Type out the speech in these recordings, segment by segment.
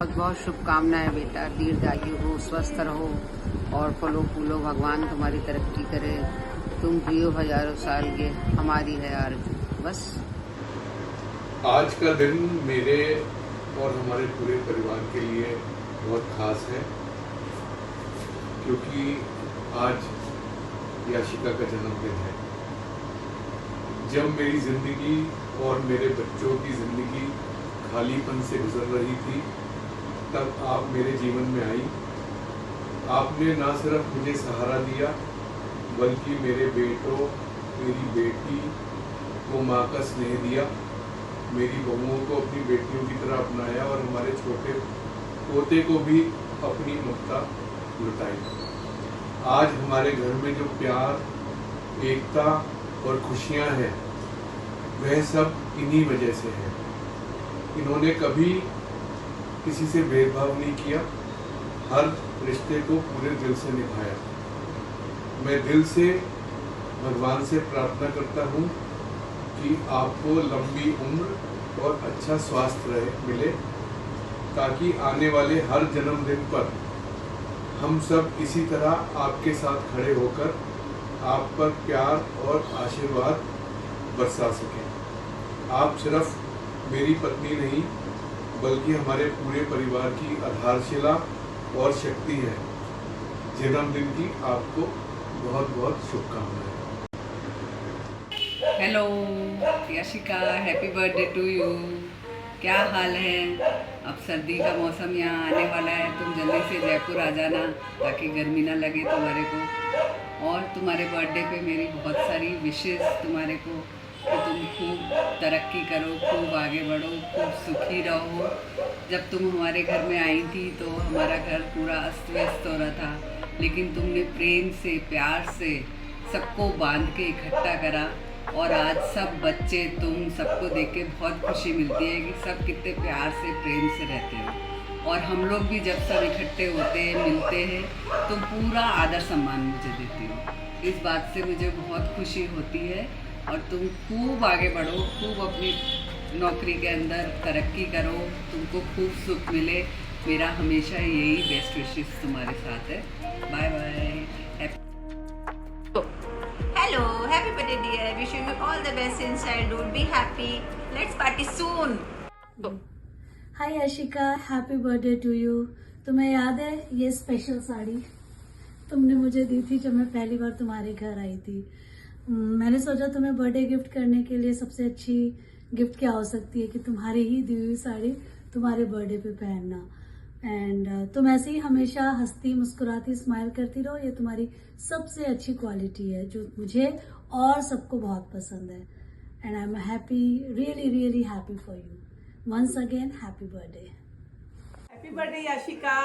बहुत बहुत शुभकामनाएं बेटा, दीर्घायु हो, स्वस्थ रहो और फलो फूलो, भगवान तुम्हारी तरक्की करे, तुम जियो हजारों साल के, हमारी है आरज़ू बस। आज का दिन मेरे और हमारे पूरे परिवार के लिए बहुत खास है, क्योंकि आज याशिका का जन्मदिन है। जब मेरी ज़िंदगी और मेरे बच्चों की ज़िंदगी खालीपन से गुजर रही थी, तब आप मेरे जीवन में आई। आपने ना सिर्फ मुझे सहारा दिया, बल्कि मेरे बेटों, मेरी बेटी को माँ का स्नेह दिया, मेरी बहुओं को अपनी बेटियों की तरह अपनाया और हमारे छोटे पोते को भी अपनी ममता लुटाई। आज हमारे घर में जो प्यार, एकता और खुशियाँ हैं, वह सब इन्हीं वजह से है। इन्होंने कभी किसी से भेदभाव नहीं किया, हर रिश्ते को पूरे दिल से निभाया। मैं दिल से भगवान से प्रार्थना करता हूँ कि आपको लंबी उम्र और अच्छा स्वास्थ्य मिले, ताकि आने वाले हर जन्मदिन पर हम सब इसी तरह आपके साथ खड़े होकर आप पर प्यार और आशीर्वाद बरसा सकें। आप सिर्फ मेरी पत्नी नहीं, बल्कि हमारे पूरे परिवार की आधारशिला और शक्ति है। जन्मदिन की आपको बहुत बहुत शुभकामनाएं। Hello Yashika, happy birthday to you. क्या हाल है? अब सर्दी का मौसम यहाँ आने वाला है, तुम जल्दी से जयपुर आ जाना ताकि गर्मी ना लगे तुम्हारे को। और तुम्हारे बर्थडे पे मेरी बहुत सारी विशेस तुम्हारे को, कि तुम खूब तरक्की करो, खूब आगे बढ़ो, खूब सुखी रहो। जब तुम हमारे घर में आई थी तो हमारा घर पूरा अस्त व्यस्त हो रहा था, लेकिन तुमने प्रेम से, प्यार से सबको बांध के इकट्ठा करा। और आज सब बच्चे, तुम सबको देख के बहुत खुशी मिलती है कि सब कितने प्यार से, प्रेम से रहते हो। और हम लोग भी जब सब इकट्ठे होते हैं, मिलते हैं, तो पूरा आदर सम्मान मुझे देती हो। इस बात से मुझे बहुत खुशी होती है। और तुम खूब आगे बढ़ो, खूब अपनी नौकरी के अंदर तरक्की करो, तुमको खूब सुख मिले। मेरा हमेशा यही बेस्ट विशेस तुम्हारे साथ है। Bye bye. Hello, happy birthday dear. Wishing you all the best in childhood. Be happy. Let's party soon. Hi Ashika, happy birthday to you. तुम्हें याद है ये स्पेशल साड़ी तुमने मुझे दी थी जब मैं पहली बार तुम्हारे घर आई थी। मैंने सोचा तुम्हें बर्थडे गिफ्ट करने के लिए सबसे अच्छी गिफ्ट क्या हो सकती है कि तुम्हारी ही दी हुई साड़ी तुम्हारे बर्थडे पे पहनना। एंड तुम ऐसे ही हमेशा हंसती, मुस्कुराती, स्माइल करती रहो। ये तुम्हारी सबसे अच्छी क्वालिटी है जो मुझे और सबको बहुत पसंद है। And I am happy, really really happy for you. Once again happy birthday. Happy birthday Yashika,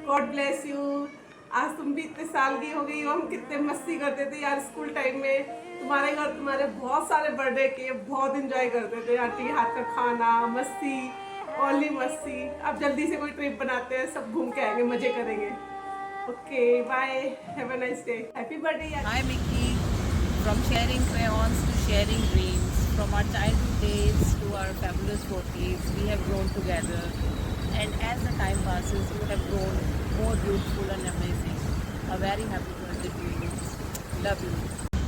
God bless you. आज तुम भी इतने साल की हो गई हो, हम कितने मस्ती करते थे यार स्कूल टाइम में। तुम्हारे घर तुम्हारे बहुत सारे बर्थडे किए, बहुत इंजॉय करते थे। आंटी के हाथ का खाना, मस्ती, ओनली मस्ती। अब जल्दी से कोई ट्रिप बनाते हैं, सब घूम के आएंगे, मजे करेंगे। Okay bye, have a nice day. Happy birthday Yashika. Hi Mickey, from sharing crayons to sharing dreams, from our childhood days to our fabulous 40s, we have grown together, and as the time passes, you have grown more beautiful and amazing. A very happy birthday to you. Love you.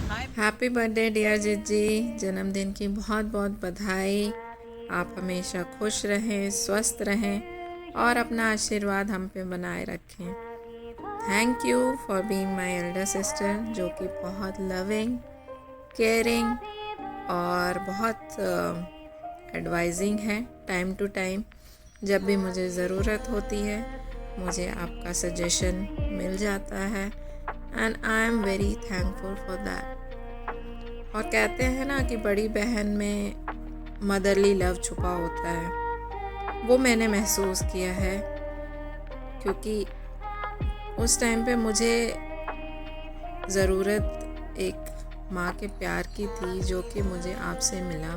Hi. Happy birthday dear जिज्जी, जन्मदिन की बहुत बहुत बधाई। आप हमेशा खुश रहें, स्वस्थ रहें और अपना आशीर्वाद हम पे बनाए रखें। Thank you for being my Elder sister, जो कि बहुत लविंग, केयरिंग और बहुत एडवाइजिंग है। टाइम टू टाइम जब भी मुझे ज़रूरत होती है, मुझे आपका सजेशन मिल जाता है, and I am very thankful for that. और कहते हैं ना कि बड़ी बहन में मदरली लव छुपा होता है, वो मैंने महसूस किया है, क्योंकि उस टाइम पे मुझे ज़रूरत एक माँ के प्यार की थी, जो कि मुझे आपसे मिला।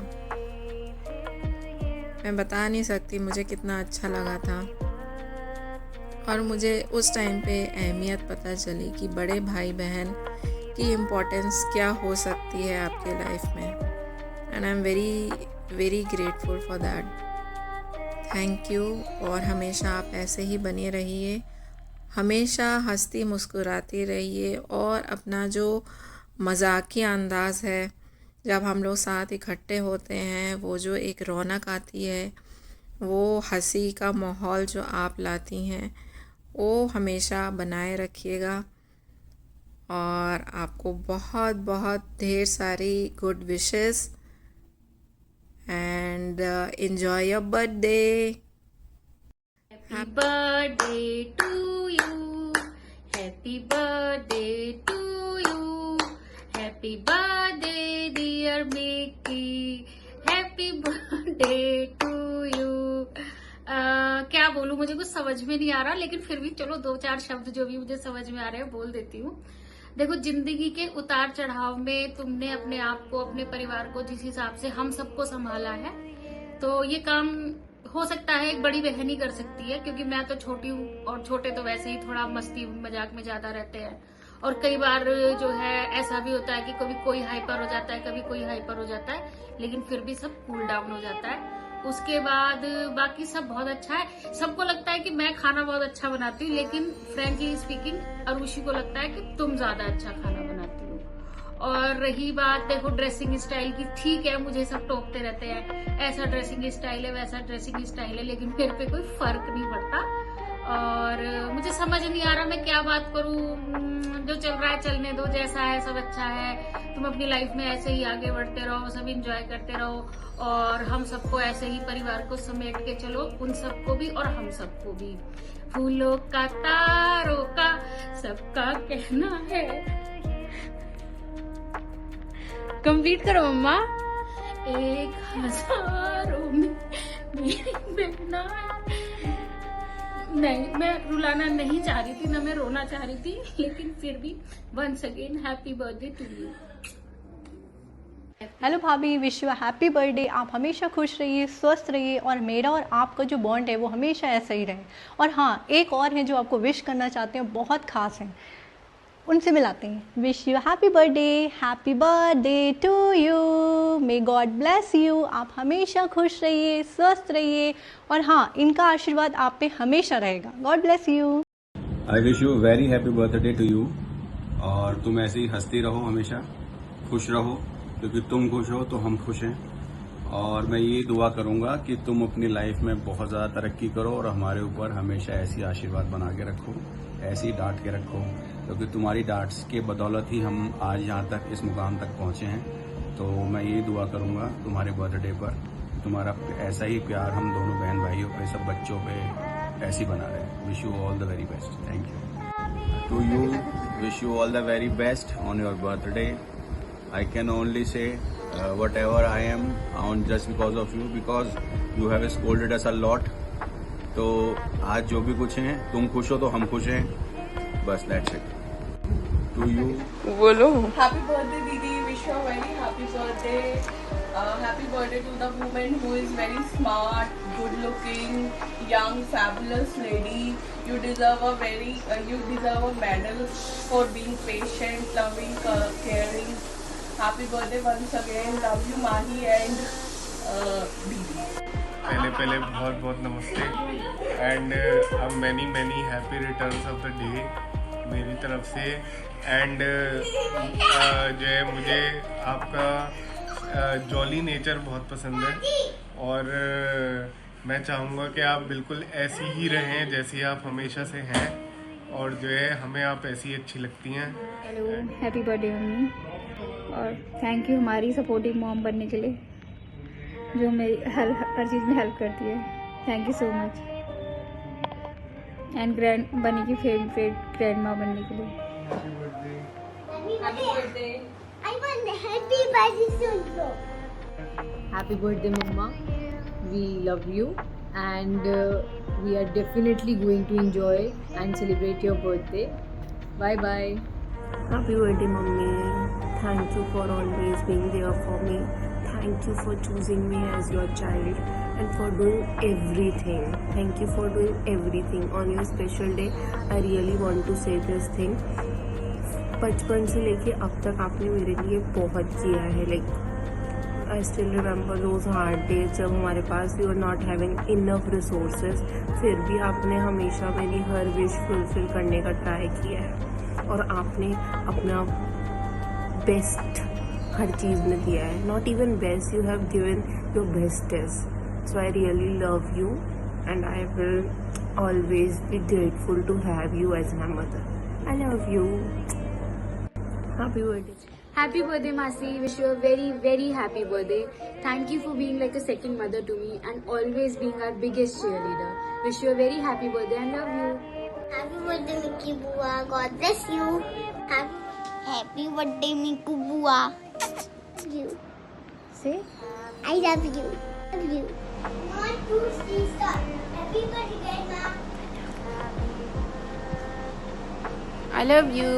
मैं बता नहीं सकती मुझे कितना अच्छा लगा था। और मुझे उस टाइम पे अहमियत पता चली कि बड़े भाई बहन की इम्पोर्टेंस क्या हो सकती है आपके लाइफ में, and I am very very grateful for that. Thank you, और हमेशा आप ऐसे ही बने रहिए, हमेशा हंसती मुस्कुराती रहिए, और अपना जो मजाकिया अंदाज़ है जब हम लोग साथ इकट्ठे होते हैं, वो जो एक रौनक आती है, वो हंसी का माहौल जो आप लाती हैं, वो हमेशा बनाए रखिएगा। और आपको बहुत बहुत ढेर सारी good wishes and enjoy your birthday. Happy birthday to you. Happy birthday to you. Happy birthday dear Mickey. Happy birthday to you. क्या बोलूं, मुझे कुछ समझ में नहीं आ रहा, लेकिन फिर भी चलो 2-4 शब्द जो भी मुझे समझ में आ रहे हैं बोल देती हूँ। देखो, जिंदगी के उतार चढ़ाव में तुमने अपने आप को, अपने परिवार को जिस हिसाब से हम सबको संभाला है, तो ये काम हो सकता है एक बड़ी बहन ही कर सकती है, क्योंकि मैं तो छोटी हूँ और छोटे तो वैसे ही थोड़ा मस्ती मजाक में ज्यादा रहते हैं। और कई बार जो है ऐसा भी होता है कि कभी कोई हाइपर हो जाता है, कभी कोई हाइपर हो जाता है, लेकिन फिर भी सब कूल डाउन हो जाता है। उसके बाद बाकी सब बहुत अच्छा है। सबको लगता है कि मैं खाना बहुत अच्छा बनाती हूँ, लेकिन फ्रेंकली स्पीकिंग अरुषि को लगता है कि तुम ज्यादा अच्छा खाना बनाती हो। और रही बात देखो ड्रेसिंग स्टाइल की, ठीक है मुझे सब टोकते रहते हैं, ऐसा ड्रेसिंग स्टाइल है वैसा ड्रेसिंग स्टाइल है, लेकिन मेरे पे कोई फर्क नहीं पड़ता। और मुझे समझ नहीं आ रहा मैं क्या बात करूं। जो चल रहा है चलने दो, जैसा है सब अच्छा है। तुम अपनी लाइफ में ऐसे ही आगे बढ़ते रहो, सब एंजॉय करते रहो, और हम सबको ऐसे ही परिवार को समेट के चलो, उन सबको भी और हम सबको भी। फूलों का तारों का सबका कहना है। कंप्लीट करो मम्मा। 1000 में मेरी बहना है। नहीं, मैं रुलाना नहीं चाह रही थी, ना मैं रोना चाह रही थी, लेकिन फिर भी once again happy birthday to you. Hello भाभी, विश यू हैप्पी बर्थडे। आप हमेशा खुश रहिए, स्वस्थ रहिए, और मेरा और आपका जो बॉन्ड है वो हमेशा ऐसा ही रहे। और हाँ, एक और हैं जो आपको विश करना चाहते हैं, बहुत खास हैं, उनसे मिलाते हैं। Wish you happy birthday to you, may God bless you. आप हमेशा खुश रहिए, स्वस्थ रहिए, और हाँ, इनका आशीर्वाद आप पे हमेशा रहेगा। God bless you. I wish you very happy birthday to you, और तुम ऐसे ही हंसती रहो, हमेशा खुश रहो, क्योंकि तुम खुश हो तो हम खुश हैं। और मैं ये दुआ करूंगा कि तुम अपनी लाइफ में बहुत ज़्यादा तरक्की करो, और हमारे ऊपर हमेशा ऐसी आशीर्वाद बना के रखो, ऐसे ही डांट के रखो, क्योंकि तुम्हारी डांट्स के बदौलत ही हम आज यहाँ तक, इस मुकाम तक पहुँचे हैं। तो मैं ये दुआ करूंगा तुम्हारे बर्थडे पर तुम्हारा ऐसा ही प्यार हम दोनों बहन भाइयों पे, सब बच्चों पे ऐसी बना रहे। Wish you all the very best. Thank you to you. Wish you all the very best on your birthday. I can only say whatever I am on just because of you, because you have scolded us a lot. तो आज जो भी कुछ है, तुम खुश हो तो हम खुश हैं, बस that's it. To you. बोलो। Happy birthday दीदी, wish you a very happy birthday. Happy birthday to the woman who is very smart, good looking, young, fabulous lady. You deserve a medal for being patient, loving, caring. Happy birthday once again. Love you Mahi and दीदी। पहले बहुत बहुत नमस्ते and many happy returns of the day मेरी तरफ से। And जो है मुझे आपका जॉली नेचर बहुत पसंद है, और मैं चाहूँगा कि आप बिल्कुल ऐसी ही रहें जैसी आप हमेशा से हैं, और जो है हमें आप ऐसी अच्छी लगती हैं। हेलो, हैप्पी बर्थडे मम्मी, और थैंक यू हमारी सपोर्टिव मॉम बनने के लिए, जो मेरी हर चीज़ में हेल्प करती है। Thank you so much. And grand बनी की फेवरेट ग्रैंड माँ बनने के लिए। Happy birthday, Mama. We love you, and we are definitely going to enjoy and celebrate your birthday. Bye bye. Happy birthday, Mummy. Thank you for always being there for me. Thank you for choosing me as your child and for doing everything. Thank you for doing everything on your special day. I really want to say this thing. बचपन से लेके अब तक आपने मेरे लिए बहुत किया है, like I still remember those hard days जब हमारे पास we were not having enough resources, फिर भी आपने हमेशा मेरी हर विश फुलफिल करने का ट्राई किया है और आपने अपना बेस्ट हर चीज़ में दिया है. Not even best, you have given your bestest. So I really love you and I will always be grateful to have you as my mother. I love you. Happy birthday. Happy birthday, Masi. Wish you a very, very happy birthday. Thank you for being like a second mother to me and always being our biggest cheerleader. Wish you a very happy birthday and love you. Happy birthday, Mickey Bua. God bless you. Happy birthday, Mickey Bua. You. Say, I love you. Love you. 1, 2, 3, start. Happy birthday, Ma. I love you.